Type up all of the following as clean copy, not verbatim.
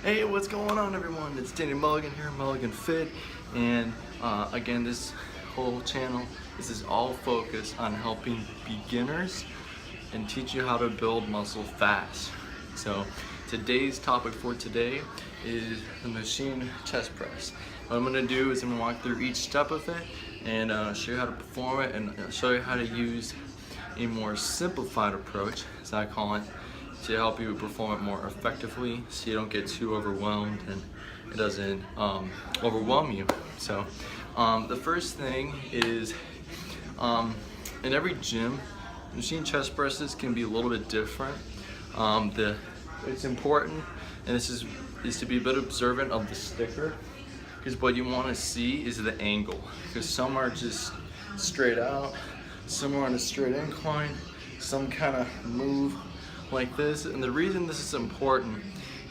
Hey, what's going on, everyone? It's Danny Mulligan here, Mulligan Fit, and again, this whole channel, this is all focused on helping beginners and teach you how to build muscle fast. So today's topic for today is the machine chest press. What I'm going to do is I'm going to walk through each step of it and show you how to perform it, and show you how to use a more simplified approach, as I call it, to help you perform it more effectively, so you don't get too overwhelmed and it doesn't overwhelm you. So the first thing is, in every gym, machine chest presses can be a little bit different. It's important, and this is to be a bit observant of the sticker, because what you want to see is the angle, because some are just straight out, some are on a straight incline, some kind of move like this. And the reason this is important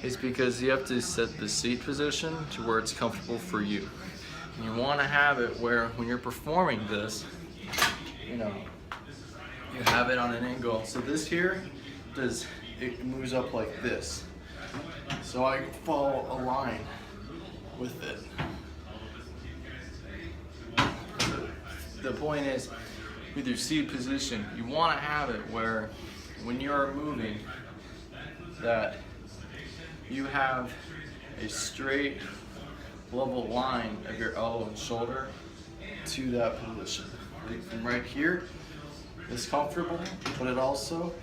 is because you have to set the seat position to where it's comfortable for you. And you want to have it where when you're performing this, you have it on an angle. So this here it moves up like this, so I follow a line with it. The point is, with your seat position, you want to have it where when you are moving, that you have a straight level line of your elbow and shoulder to that position. From right here, it's comfortable, but it also,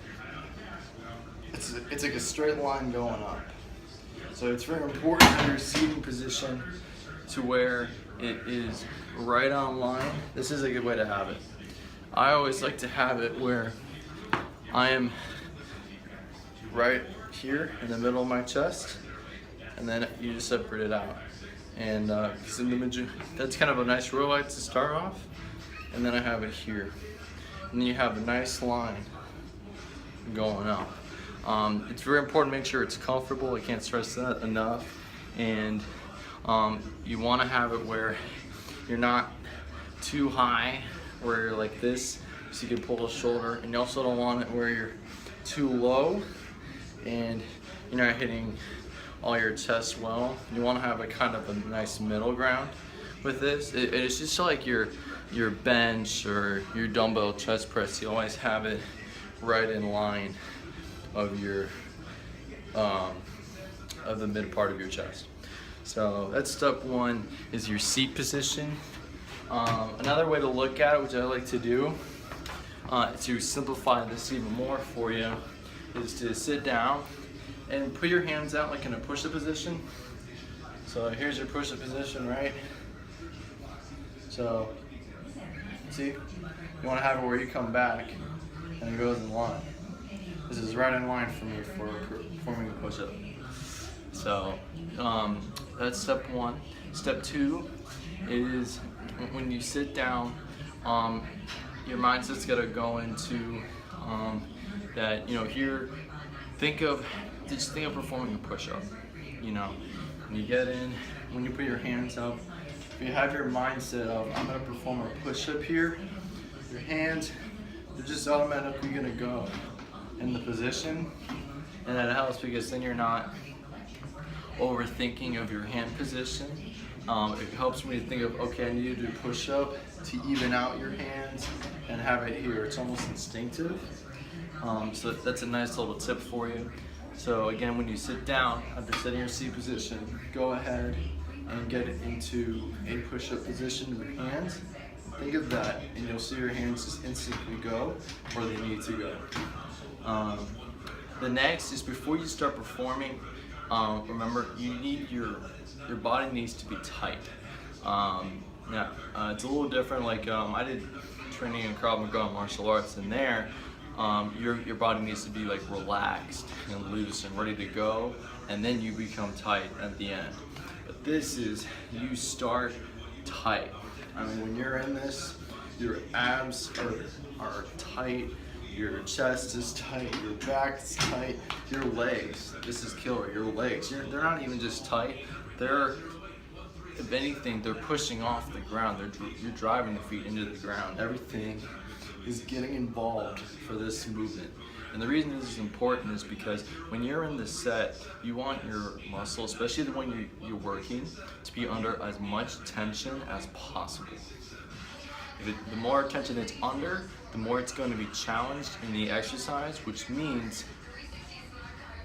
it's like a straight line going up. So it's very important to have your seating position to where it is right on line. This is a good way to have it. I always like to have it where I am right here in the middle of my chest, and then you just separate it out. And because in the image, that's kind of a nice row light to start off, and then I have it here, and then you have a nice line going up. It's very important to make sure it's comfortable. I can't stress that enough. And you want to have it where you're not too high, where you're like this, so you can pull the shoulder, and you also don't want it where you're too low and you're not hitting all your chest well. You want to have a kind of a nice middle ground with this. It's just like your bench or your dumbbell chest press. You always have it right in line of your of the mid part of your chest. So that's step one, is your seat position. Another way to look at it, which I like to do to simplify this even more for you, is to sit down and put your hands out like in a push-up position. So here's your push-up position, right? So see, you want to have it where you come back and it goes in line. This is right in line for me for performing a push-up. So that's step one. Step two is, when you sit down, your mindset's got to go into that, here, just think of performing a push-up. When you get in, when you put your hands up, if you have your mindset of, I'm going to perform a push-up here, your hands, they're just automatically going to go in the position, and that helps because then you're not overthinking of your hand position. It helps me to think of, okay, I need to do a push-up to even out your hands and have it here. It's almost instinctive. So that's a nice little tip for you. So again, when you sit down, after setting your seat position, go ahead and get it into a push-up position with your hands. Think of that, and you'll see your hands just instantly go where they need to go. The next is, before you start performing, remember, your body needs to be tight. It's a little different. Like I did training in Krav Maga martial arts, and there, your body needs to be like relaxed and loose and ready to go, and then you become tight at the end. But this is, you start tight. I mean, when you're in this, your abs are tight. Your chest is tight, your back is tight, your legs, this is killer, your legs, they're not even just tight, if anything, they're pushing off the ground, you're driving the feet into the ground. Everything is getting involved for this movement. And the reason this is important is because when you're in the set, you want your muscle, especially the one you're working, to be under as much tension as possible. The more tension it's under, the more it's going to be challenged in the exercise, which means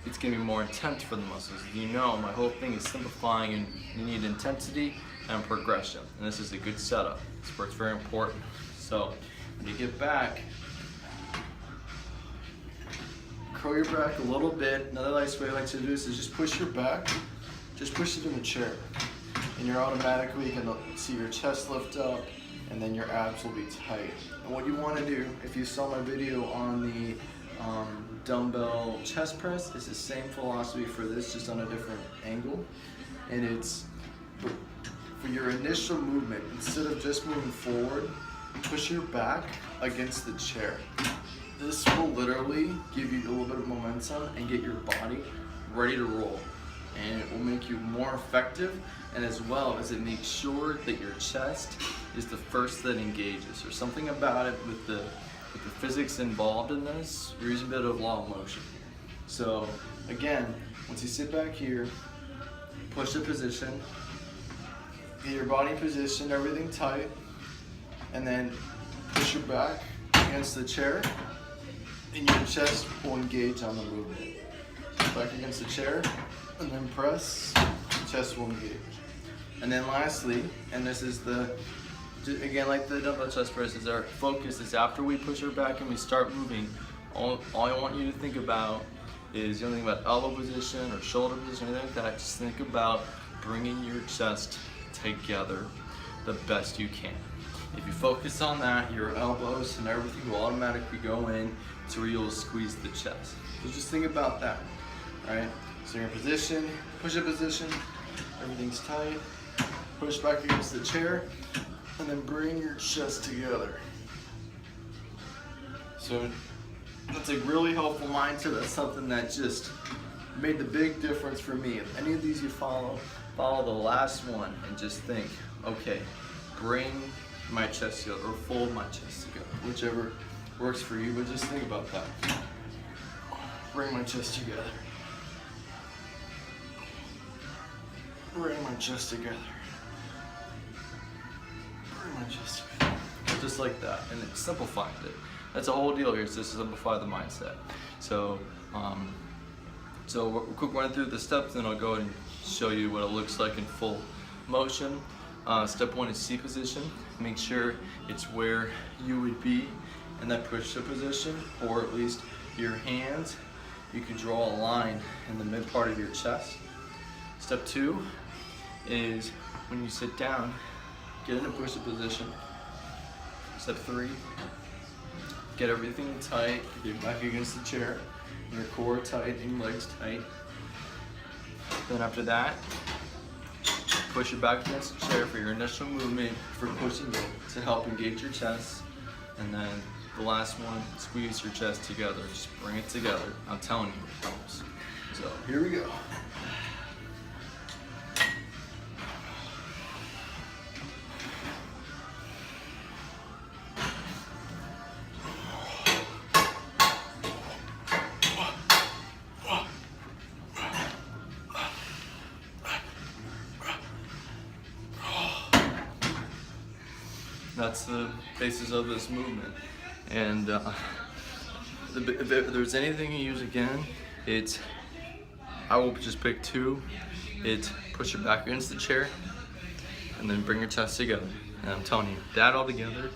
it's going to be more intense for the muscles. You know, my whole thing is simplifying, and you need intensity and progression. And this is a good setup. This work's very important. So when you get back, curl your back a little bit. Another nice way I like to do this is just push your back, just push it in the chair. And you're automatically going to see your chest lift up, and then your abs will be tight. And what you want to do, if you saw my video on the dumbbell chest press, it's the same philosophy for this, just on a different angle. And it's for your initial movement, instead of just moving forward, push your back against the chair. This will literally give you a little bit of momentum and get your body ready to roll. And it will make you more effective, and as well as it makes sure that your chest is the first that engages. There's something about it with the physics involved in this. You're using a bit of law of motion. So again, once you sit back here, push the position, get your body position, everything tight, and then push your back against the chair, and your chest will engage on the movement. Back against the chair, and then press, chest will engage. And then lastly, and this is again, like the dumbbell chest press, is our focus is after we push our back and we start moving, all I want you to think about is, you don't think about elbow position or shoulder position or anything like that. Just think about bringing your chest together the best you can. If you focus on that, your elbows and everything will automatically go in to where you'll squeeze the chest. So just think about that, right? So you're in position, push up position, everything's tight, push back against the chair, and then bring your chest together. So that's a really helpful mindset. That's something that just made the big difference for me. If any of these you follow the last one and just think, okay, bring my chest together, or fold my chest together, whichever works for you, but just think about that. Bring my chest together. Bring my chest together. Bring my chest together. Just like that, and it simplifies it. That's a whole deal here, is just to simplify the mindset. So, so we'll quick run through the steps, then I'll go ahead and show you what it looks like in full motion. Step one is C position. Make sure it's where you would be in that push-up position, or at least your hands. You can draw a line in the mid part of your chest. Step two is when you sit down, get in a push-up position. Step three, get everything tight, get back against the chair, and your core tight and your legs tight. Then after that, push your back against the chair for your initial movement for pushing it to help engage your chest. And then the last one, squeeze your chest together. Just bring it together. I'm telling you, it helps. So here we go. That's the basis of this movement. And if there's anything you use again, I will just pick two. It's push your back against the chair and then bring your chest together. And I'm telling you, that all together,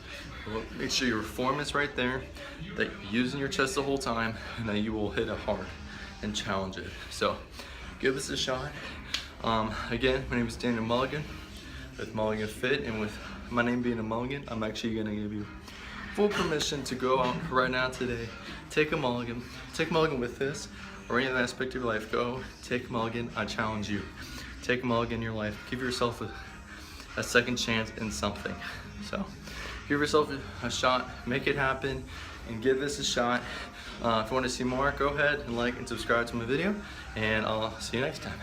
make sure your form is right there, that you're using your chest the whole time, and that you will hit it hard and challenge it. So give this a shot. Again, my name is Daniel Mulligan with Mulligan Fit, and with my name being a mulligan, I'm actually gonna give you full permission to go out right now today, take a mulligan with this, or any other aspect of your life. Go take a mulligan. I challenge you. Take a mulligan in your life. Give yourself a second chance in something. So give yourself a shot, make it happen, and give this a shot. If you want to see more, go ahead and like and subscribe to my video, and I'll see you next time.